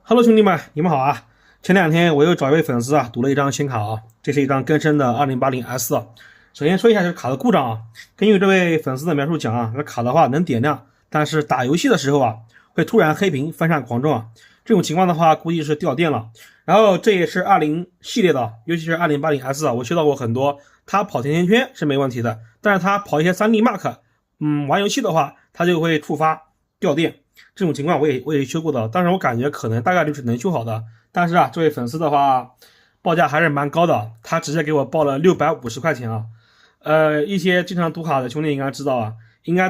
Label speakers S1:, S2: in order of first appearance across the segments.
S1: Hello，兄弟们，你们好啊！前两天我又找一位粉丝啊，读了一张显卡啊，这是一张更深的2080S 啊。首先说一下这个卡的故障啊，根据这位粉丝的描述讲啊，这卡的话能点亮，但是打游戏的时候啊，会突然黑屏分散狂撞啊。这种情况的话，估计是掉电了。然后这也是20系列的，尤其是2080S 啊，我修到过很多，它跑甜甜圈是没问题的，但是它跑一些3D Mark，玩游戏的话，它就会触发掉电。这种情况我也修过的，但是我感觉可能大概率是能修好的。但是啊，这位粉丝的话，报价还是蛮高的，他直接给我报了650块钱啊。一些经常赌卡的兄弟应该知道啊，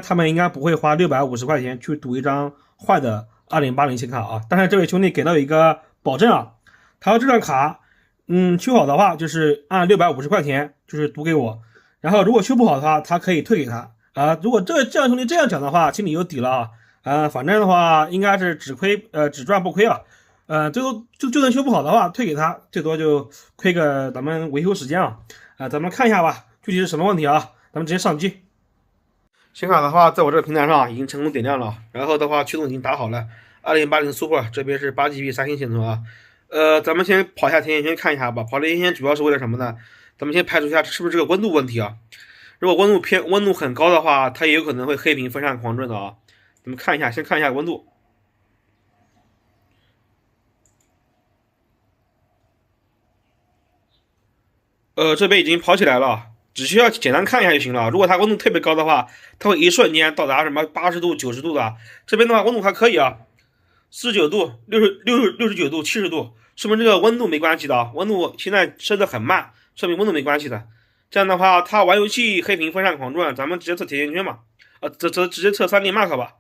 S1: 他们应该不会花650块钱去赌一张坏的2080显卡啊。但是这位兄弟给了我一个保证啊，他说这张卡，修好的话就是按650块钱就是赌给我，然后如果修不好的话，他可以退给他啊。如果这样兄弟这样讲的话，心里有底了啊。反正的话应该是只赚不亏啊。最多就算修不好的话，退给他，最多就亏个咱们维修时间啊。咱们看一下吧，具体是什么问题啊？咱们直接上机。显卡的话，在我这个平台上已经成功点亮了，然后的话驱动已经打好了。2080 Super 这边是8GB 三星显存啊。咱们先跑一下甜甜圈看一下吧。跑甜甜圈主要是为了什么呢？咱们先排除一下是不是这个温度问题啊？如果温度很高的话，它也有可能会黑屏分散狂震的啊。咱们看一下，先看一下温度。这边已经跑起来了，只需要简单看一下就行了。如果它温度特别高的话，它会一瞬间到达什么80度、90度的。这边的话温度还可以啊，49度、69度、70度，说明这个温度没关系的啊。温度现在升得很慢，说明温度没关系的。这样的话，它玩游戏黑屏分散狂转，咱们直接测甜甜圈嘛，直接测3D Mark 吧。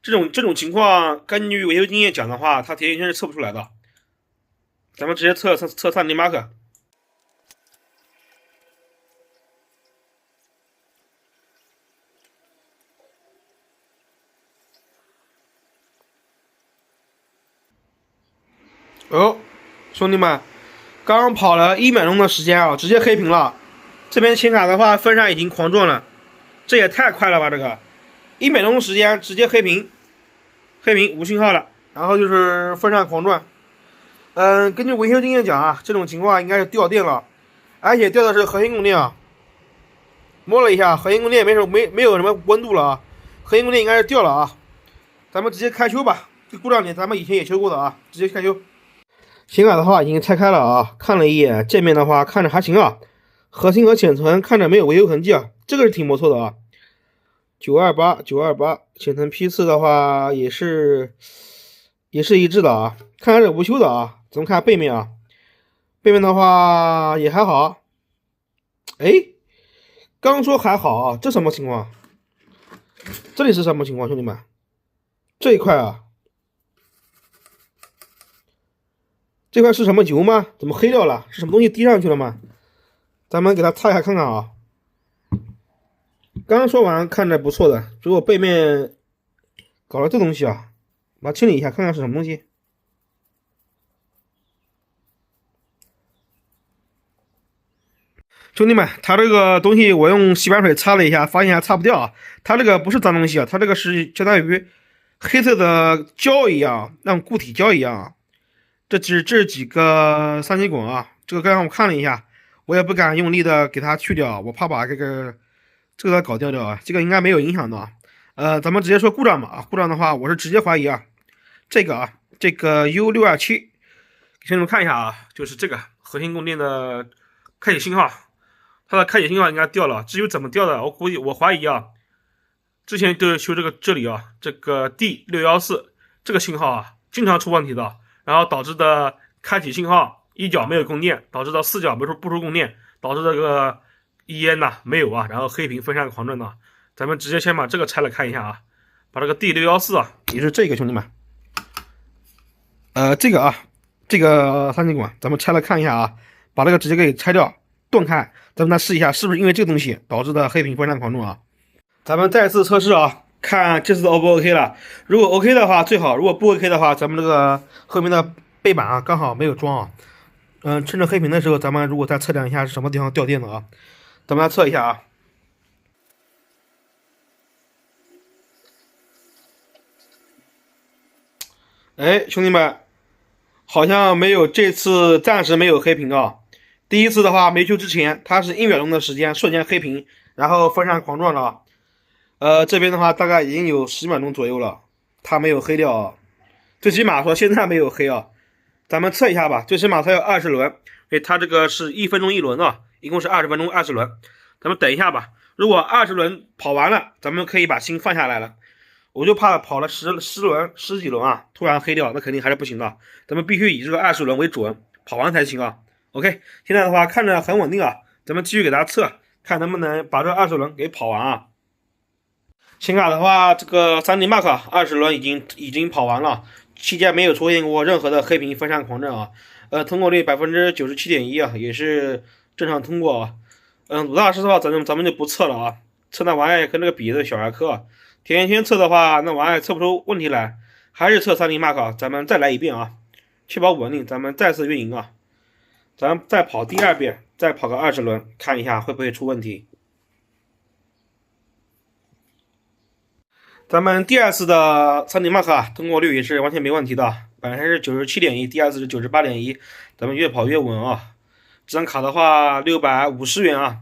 S1: 这种情况，根据维修经验讲的话，它甜甜圈是测不出来的。咱们直接测3D Mark。哦，兄弟们，刚跑了1秒钟的时间啊，直接黑屏了。这边显卡的话，分散已经狂撞了，这也太快了吧！这个1秒钟时间直接黑屏，无信号了，然后就是分散狂转。根据维修经验讲啊，这种情况应该是掉电了，而且掉的是核心供电啊。摸了一下，核心供电没有什么温度了啊，核心供电应该是掉了啊。咱们直接开修吧，这故障点咱们以前也修过的啊，直接开修。显卡的话已经拆开了啊，看了一眼界面的话看着还行啊，核心和显存看着没有维修痕迹啊，这个是挺不错的啊。928显存批次的话也是一致的啊，看来是无修的啊。咱们看背面啊，背面的话也还好。哎，刚说还好啊，这什么情况？这里是什么情况，兄弟们？这一块啊，这块是什么油吗？怎么黑掉了？是什么东西滴上去了吗？咱们给它擦一下看看啊。刚刚说完看着不错的，结果背面搞了这东西啊，把它清理一下看看是什么东西。兄弟们，它这个东西我用洗板水擦了一下，发现还擦不掉啊。它这个不是脏东西啊，它这个是相当于黑色的胶一样，那种固体胶一样。这几个三极管啊，这个刚刚我看了一下，我也不敢用力的给它去掉，我怕把这个搞掉啊。这个应该没有影响的啊。咱们直接说故障吧啊，故障的话我是直接怀疑啊，这个 U627，给兄弟们看一下啊，就是这个核心供电的开启信号。它的开启信号应该掉了，至于怎么掉的，我怀疑啊，之前就是修这里啊，这个 D614这个信号啊，经常出问题的，然后导致的开启信号一角没有供电，导致到4角不出供电，导致这个EN 呐没有啊，然后黑屏分散狂转的。咱们直接先把这个拆了看一下啊，把这个 D614啊，也是这个兄弟们，这个三极管咱们拆了看一下啊，把这个直接给拆掉。断开，咱们来试一下，是不是因为这个东西导致的黑屏分散狂动啊？咱们再次测试啊，看这次 O 不 OK 了。如果 OK 的话最好，如果不 OK 的话，咱们这个后面的背板啊刚好没有装啊。趁着黑屏的时候，咱们如果再测量一下是什么地方掉电的啊，咱们来测一下啊。哎，兄弟们，好像没有，这次暂时没有黑屏啊。第一次的话没修之前，它是1秒钟的时间瞬间黑屏，然后风扇狂转了。这边的话大概已经有10秒钟左右了，它没有黑掉啊。最起码说现在没有黑啊。咱们测一下吧，最起码它要20轮，所以它这个是1分钟1轮啊，一共是20分钟20轮。咱们等一下吧，如果20轮跑完了，咱们可以把心放下来了。我就怕跑了十几轮啊，突然黑掉，那肯定还是不行的。咱们必须以这个20轮为准，跑完才行啊。OK， 现在的话看着很稳定啊，咱们继续给大家测，看能不能把这20轮给跑完啊。显卡的话，这个3D Mark 20轮已经跑完了，期间没有出现过任何的黑屏风扇狂震啊。通过率97.1%啊，也是正常通过啊。鲁大师的话，咱们就不测了啊，测那玩意儿跟这个比的小儿科啊。天天测的话，那玩意儿测不出问题来，还是测3D Mark，咱们再来一遍啊，确保稳定，咱们再次运营啊。咱们再跑第2遍，再跑个20轮，看一下会不会出问题。咱们第2次的3D Mark 啊，通过率也是完全没问题的，本来是97.1%，第2次是98.1%，咱们越跑越稳啊。这张卡的话650元啊。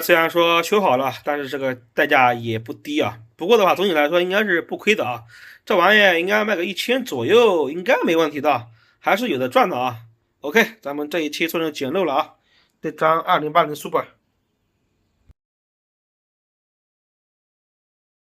S1: 虽然说修好了，但是这个代价也不低啊。不过的话，总体来说应该是不亏的啊。这玩意应该卖个1000左右，应该没问题的，还是有的赚的啊。OK，咱们这一期算是捡漏了啊。这张2080 Super。